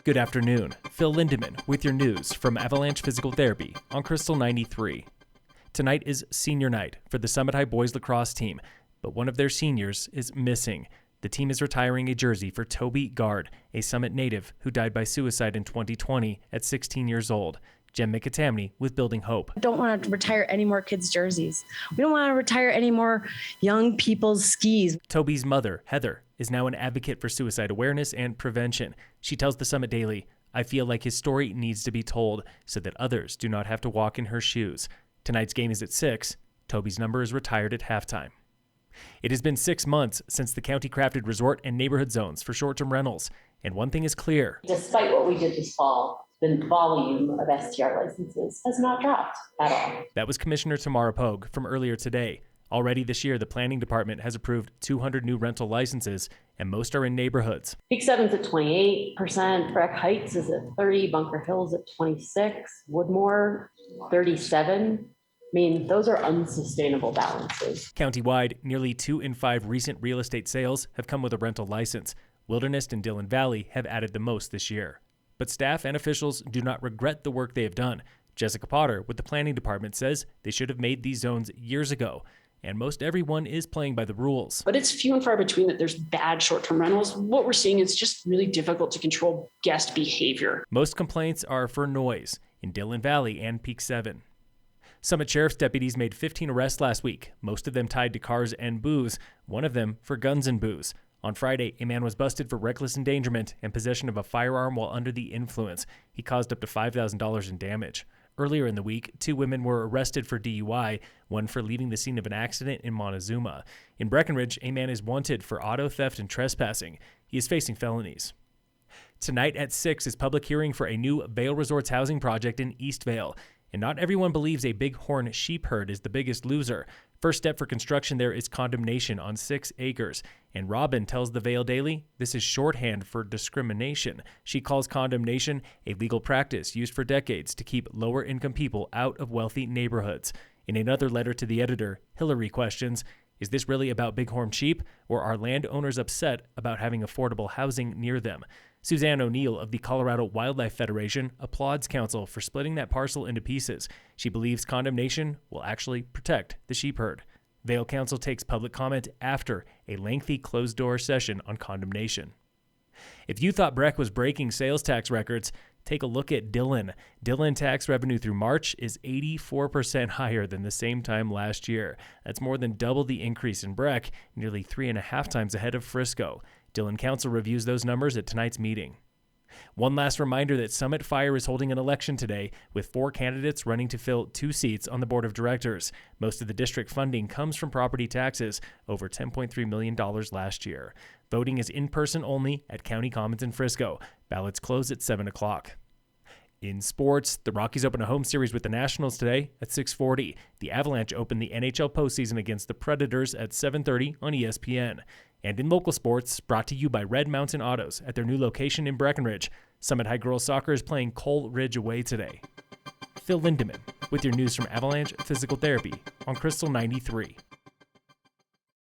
Good afternoon. Phil Lindeman with your news from Avalanche Physical Therapy on Krystal 93. Tonight is senior night for the Summit High boys lacrosse team, but one of their seniors is missing. The team is retiring a jersey for Toby Gard, a Summit native who died by suicide in 2020 at 16 years old. Jem McAtamney with Building Hope. We don't want to retire any more kids' jerseys. We don't want to retire any more young people's skis. Toby's mother, Heather, is now an advocate for suicide awareness and prevention. She tells the Summit Daily, "I feel like his story needs to be told so that others do not have to walk in her shoes." Tonight's game is at 6. Toby's number is retired at halftime. It has been 6 months since the county-crafted resort and neighborhood zones for short-term rentals, and one thing is clear. Despite what we did this fall, the volume of STR licenses has not dropped at all. That was Commissioner Tamara Pogue from earlier today. Already this year, the planning department has approved 200 new rental licenses, and most are in neighborhoods. Peak 7's at 28%, Breck Heights is at 30%, Bunker Hills at 26%, Woodmore 37%. I mean, those are unsustainable balances. Countywide, nearly 2 in 5 recent real estate sales have come with a rental license. Wilderness and Dillon Valley have added the most this year. But staff and officials do not regret the work they have done. Jessica Potter with the planning department says they should have made these zones years ago. And most everyone is playing by the rules. But it's few and far between that there's bad short-term rentals. What we're seeing is just really difficult to control guest behavior. Most complaints are for noise in Dillon Valley and Peak 7. Summit Sheriff's deputies made 15 arrests last week, most of them tied to cars and booze, one of them for guns and booze. On Friday, a man was busted for reckless endangerment and possession of a firearm while under the influence. He caused up to $5,000 in damage. Earlier in the week, 2 women were arrested for DUI, one for leaving the scene of an accident in Montezuma. In Breckenridge, a man is wanted for auto theft and trespassing. He is facing felonies. Tonight at 6 is public hearing for a new Vail Resorts housing project in East Vail. And not everyone believes a bighorn sheep herd is the biggest loser. First step for construction there is condemnation on 6 acres. And Robin tells the Vail Daily this is shorthand for discrimination. She calls condemnation a legal practice used for decades to keep lower-income people out of wealthy neighborhoods. In another letter to the editor, Hillary questions, is this really about bighorn sheep, or are landowners upset about having affordable housing near them? Suzanne O'Neill of the Colorado Wildlife Federation applauds council for splitting that parcel into pieces. She believes condemnation will actually protect the sheep herd. Vail Council takes public comment after a lengthy closed-door session on condemnation. If you thought Breck was breaking sales tax records, take a look at Dillon. Dillon tax revenue through March is 84% higher than the same time last year. That's more than double the increase in Breck, nearly 3.5 times ahead of Frisco. Dillon Council reviews those numbers at tonight's meeting. One last reminder that Summit Fire is holding an election today, with 4 candidates running to fill 2 seats on the board of directors. Most of the district funding comes from property taxes, over $10.3 million last year. Voting is in person only at County Commons in Frisco. Ballots close at 7 o'clock. In sports, the Rockies open a home series with the Nationals today at 6:40. The Avalanche open the NHL postseason against the Predators at 7:30 on ESPN. And in local sports, brought to you by Red Mountain Autos at their new location in Breckenridge, Summit High Girls Soccer is playing Coal Ridge away today. Phil Lindeman with your news from Avalanche Physical Therapy on Krystal 93.